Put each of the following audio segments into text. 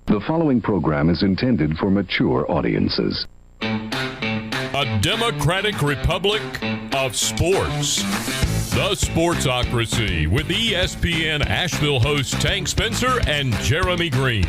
The following program is intended for mature audiences. A democratic republic of sports. The Sportsocracy with ESPN Asheville hosts Tank Spencer and Jeremy Greene.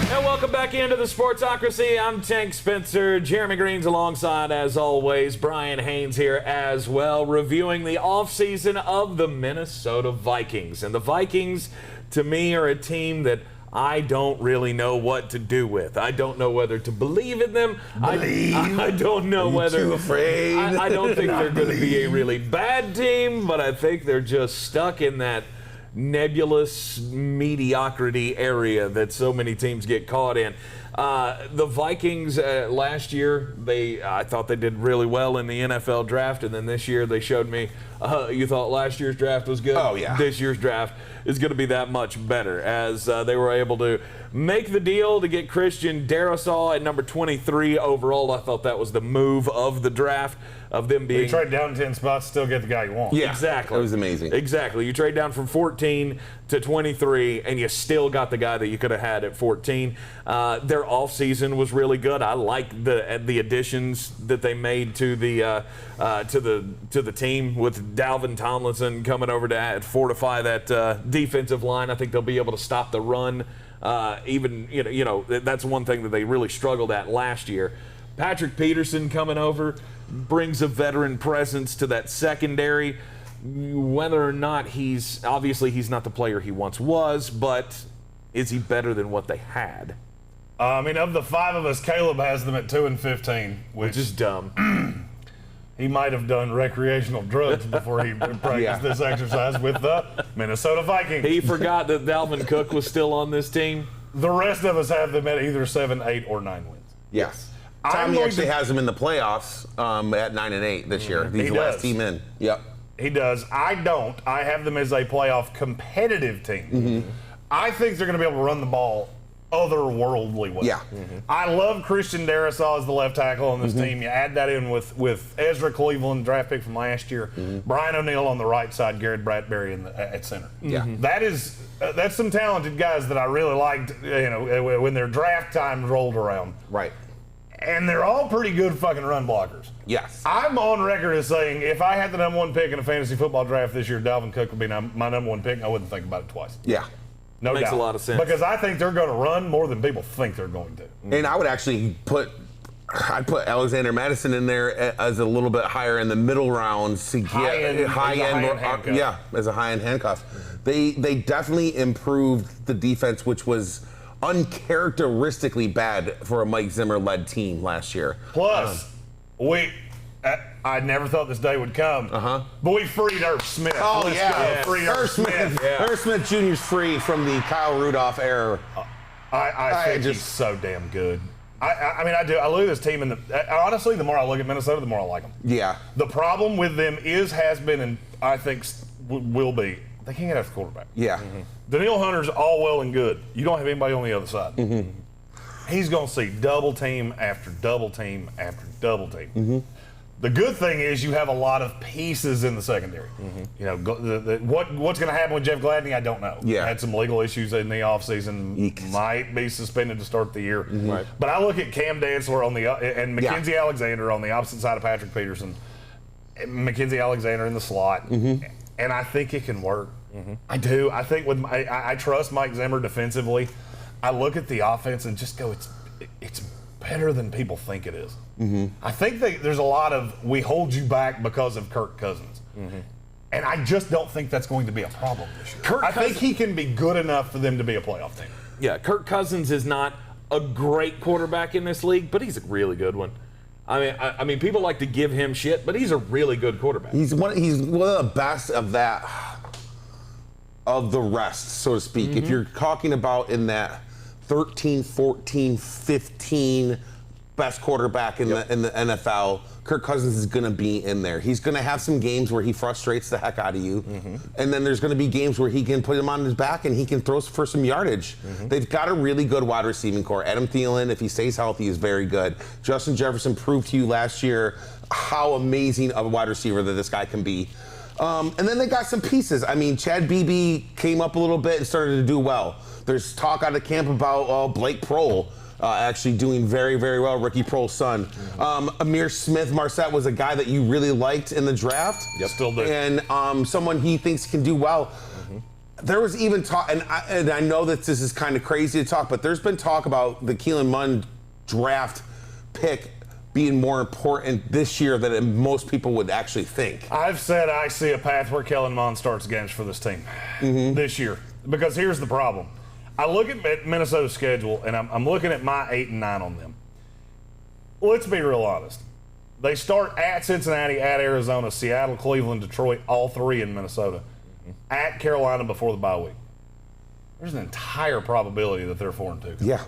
And welcome back into the Sportsocracy. I'm Tank Spencer. Jeremy Greene's alongside, as always. Brian Haynes here as well, reviewing the offseason of the Minnesota Vikings. And the Vikings, to me, are a team that I don't really know what to do with. I don't know whether to believe in them. I don't know whether. Too afraid? I don't think they're going to be a really bad team, but I think they're just stuck in that nebulous mediocrity area that so many teams get caught in. The Vikings last year, I thought they did really well in the NFL draft, and then this year they showed me you thought last year's draft was good. Oh, yeah. This year's draft is going to be that much better, as they were able to make the deal to get Christian Darrisow at number 23 overall. I thought that was the move of the draft, of them being. You trade down 10 spots, still get the guy you want. Yeah, exactly. It was amazing. Exactly. You trade down from 14 to 23, and you still got the guy that you could have had at 14. Their offseason was really good. I like the additions that they made to the team with Dalvin Tomlinson coming over to fortify that defensive line. I think they'll be able to stop the run. Even that's one thing that they really struggled at last year. Patrick Peterson coming over brings a veteran presence to that secondary. Whether or not he's not the player he once was, but is he better than what they had? Of the five of us, Caleb has them at 2-15, Which is dumb. He might have done recreational drugs before he practiced this exercise with the Minnesota Vikings. He forgot that Dalvin Cook was still on this team. The rest of us have them at either 7, 8, or 9 wins. Yes. Tommy actually has them in the playoffs at 9-8 this year. He's the last team in. Yep. He does. I don't. I have them as a playoff competitive team. Mm-hmm. I think they're going to be able to run the ball otherworldly well. Yeah. Mm-hmm. I love Christian Darrisow as the left tackle on this team. You add that in with Ezra Cleveland, draft pick from last year, Brian O'Neill on the right side, Garrett Bradbury at center. Yeah. That's some talented guys that I really liked, when their draft time rolled around. Right. And they're all pretty good fucking run blockers. Yes. I'm on record as saying if I had the number one pick in a fantasy football draft this year, Dalvin Cook would be my number one pick. I wouldn't think about it twice. Yeah. No doubt. Makes a lot of sense. Because I think they're going to run more than people think they're going to. And I would actually I'd put Alexander Madison in there as a little bit higher in the middle rounds to get high-end handcuff. Yeah, as a high-end handcuff. They definitely improved the defense, which was uncharacteristically bad for a Mike Zimmer-led team last year. Plus, I never thought this day would come, but we freed Irv Smith. Oh, Let's yeah. go. Free Irv Smith. Irv Smith Jr.'s free from the Kyle Rudolph era. I think he's so damn good. I do. I look at this team, and honestly, the more I look at Minnesota, the more I like them. Yeah. The problem with them has been, and I think will be, they can't get after the quarterback. Yeah. Daniil Hunter's all well and good. You don't have anybody on the other side. He's going to see double team after double team after double team. The good thing is you have a lot of pieces in the secondary. What's going to happen with Jeff Gladney, I don't know. Yeah. Had some legal issues in the offseason. Might be suspended to start the year. Right. But I look at Cam Dantzler and Mackenzie Alexander on the opposite side of Patrick Peterson. Mackenzie Alexander in the slot. And I think it can work. I do. I think I trust Mike Zimmer defensively. I look at the offense and just go, it's better than people think it is. I think there's a lot of we hold you back because of Kirk Cousins. And I just don't think that's going to be a problem this year. I think he can be good enough for them to be a playoff team. Yeah, Kirk Cousins is not a great quarterback in this league, but he's a really good one. I mean, people like to give him shit, but he's a really good quarterback. He's one of the best of the rest, so to speak. If you're talking about in that 13, 14, 15 best quarterback in the NFL, Kirk Cousins is going to be in there. He's going to have some games where he frustrates the heck out of you, and then there's going to be games where he can put him on his back and he can throw for some yardage. They've got a really good wide receiving core. Adam Thielen, if he stays healthy, is very good. Justin Jefferson proved to you last year how amazing of a wide receiver that this guy can be. And then they got some pieces. I mean, Chad Beebe came up a little bit and started to do well. There's talk out of camp about Blake Prohl actually doing very, very well, Ricky Prohl's son. Amir Smith-Marset was a guy that you really liked in the draft. Yep, still do. And someone he thinks can do well. There was even talk, and I know that this is kind of crazy to talk, but there's been talk about the Keelan Munn draft pick being more important this year than most people would actually think. I've said I see a path where Kellen Mond starts games for this team this year. Because here's the problem. I look at Minnesota's schedule, and I'm looking at my 8 and 9 on them. Let's be real honest. They start at Cincinnati, at Arizona, Seattle, Cleveland, Detroit, all 3 in Minnesota. At Carolina before the bye week. There's an entire probability that they're 4-2. Yeah.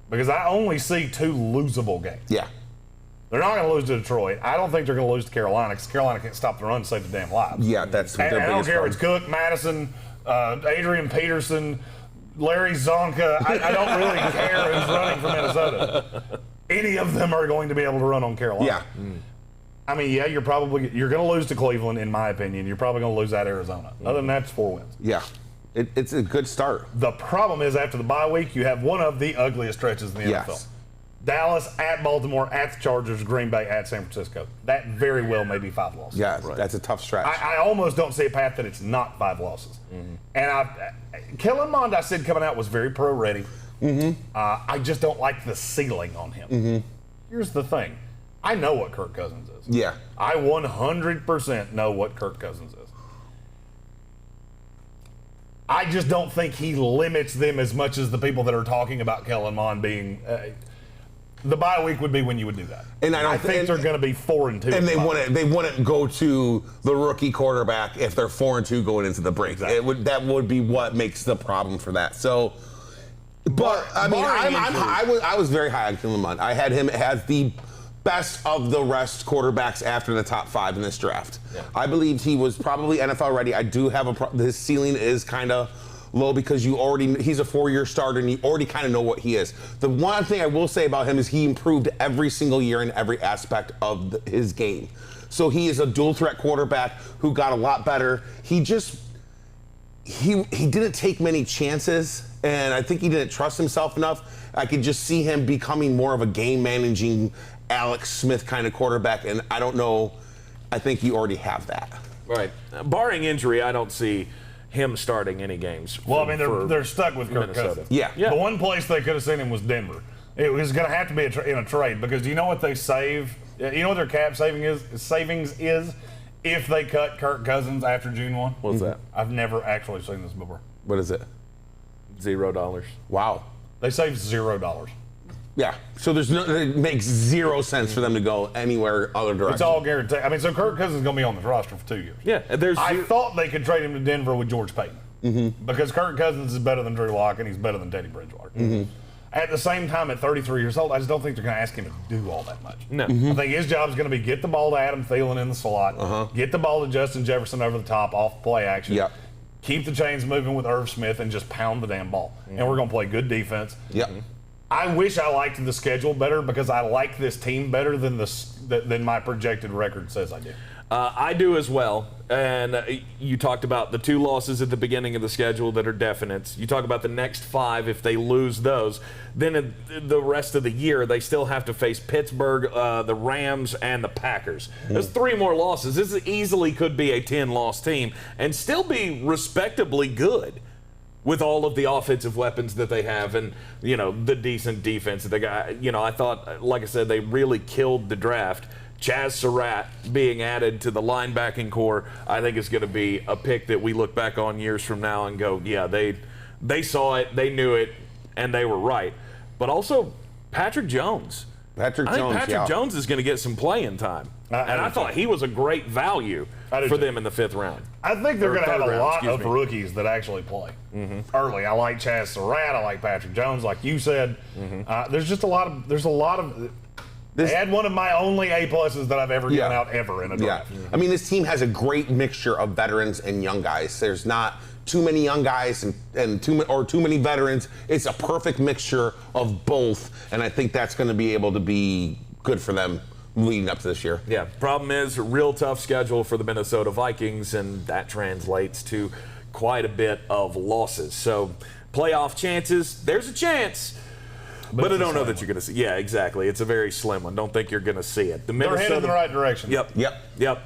Because I only see 2 losable games. Yeah. They're not going to lose to Detroit. I don't think they're going to lose to Carolina because Carolina can't stop the run to save the damn lives. Yeah, that's their I don't biggest care if it's Cook, Madison, Adrian Peterson, Larry Zonka. I don't really care who's running for Minnesota. Any of them are going to be able to run on Carolina. Yeah. I mean, yeah, you're going to lose to Cleveland, in my opinion. You're probably going to lose at Arizona. Other than that, it's 4 wins. Yeah. It's a good start. The problem is after the bye week, you have one of the ugliest stretches in the NFL. Dallas, at Baltimore, at the Chargers, Green Bay, at San Francisco. That very well may be 5 losses. Yeah, that's a tough stretch. I almost don't see a path that it's not 5 losses. And Kellen Mond, I said coming out, was very pro-ready. I just don't like the ceiling on him. Here's the thing. I know what Kirk Cousins is. Yeah. I 100% know what Kirk Cousins is. I just don't think he limits them as much as the people that are talking about Kellen Mond being. The bye week would be when you would do that. And I think they're going to be 4-2. And they wouldn't go to the rookie quarterback if they're 4-2 going into the break. Exactly. That would be what makes the problem for that. So, but I mean, I was very high on Kellen Mond. I had him as the best of the rest quarterbacks after the top 5 in this draft. Yeah. I believed he was probably NFL ready. I do have his ceiling is kind of low because he's a 4-year starter and you already kind of know what he is. The one thing I will say about him is he improved every single year in every aspect of his game. So he is a dual threat quarterback who got a lot better. He didn't take many chances, and I think he didn't trust himself enough. I could just see him becoming more of a game managing Alex Smith kind of quarterback, and I don't know. I think you already have that. Right. Barring injury, I don't see him starting any games. Well, I mean, they're stuck with Kirk Cousins. Yeah. The one place they could have seen him was Denver. It was going to have to be in a trade because do you know what they save? You know what their cap savings is if they cut Kirk Cousins after June 1? What's that? I've never actually seen this before. What is it? $0. Wow. They saved $0. Yeah, so it makes 0 sense for them to go anywhere other direction. It's all guaranteed. I mean, so Kirk Cousins is going to be on this roster for 2 years. Yeah, I thought they could trade him to Denver with George Payton because Kirk Cousins is better than Drew Lock and he's better than Teddy Bridgewater. At the same time, at 33 years old, I just don't think they're going to ask him to do all that much. No. I think his job is going to be get the ball to Adam Thielen in the slot, get the ball to Justin Jefferson over the top off play action, keep the chains moving with Irv Smith, and just pound the damn ball. And we're going to play good defense. I wish I liked the schedule better because I like this team better than my projected record says I do. I do as well. And you talked about the 2 losses at the beginning of the schedule that are definites. You talk about the next 5 if they lose those. Then the rest of the year, they still have to face Pittsburgh, the Rams, and the Packers. There's 3 more losses. This easily could be a 10-loss team and still be respectably good with all of the offensive weapons that they have and, the decent defense that they got. I thought, like I said, they really killed the draft. Chaz Surratt being added to the linebacking core, I think is going to be a pick that we look back on years from now and go, yeah, they saw it, they knew it, and they were right. But also Patrick Jones. I think Patrick Jones is going to get some playing time. I thought he was a great value for them in the 5th round. I think they're going to have a lot of rookies that actually play early. I like Chaz Surratt. I like Patrick Jones, like you said. There's a lot of. They had one of my only A-pluses that I've ever given out ever in a draft. I mean, this team has a great mixture of veterans and young guys. There's not too many young guys and too many veterans. It's a perfect mixture of both, and I think that's going to be able to be good for them leading up to this year. Yeah, problem is, real tough schedule for the Minnesota Vikings, and that translates to quite a bit of losses. So playoff chances, there's a chance. But I don't know that you're going to see. Yeah, exactly. It's a very slim one. Don't think you're going to see it. They're headed in the right direction. Yep.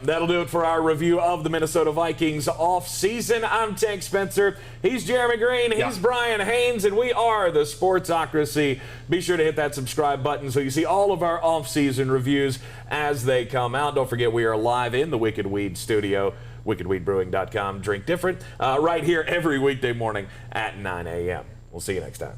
That'll do it for our review of the Minnesota Vikings off-season. I'm Tank Spencer. He's Jeremy Greene. He's Brian Haynes, and we are the Sportsocracy. Be sure to hit that subscribe button so you see all of our off-season reviews as they come out. Don't forget, we are live in the Wicked Weed studio, wickedweedbrewing.com. Drink different. Right here every weekday morning at 9 a.m. We'll see you next time.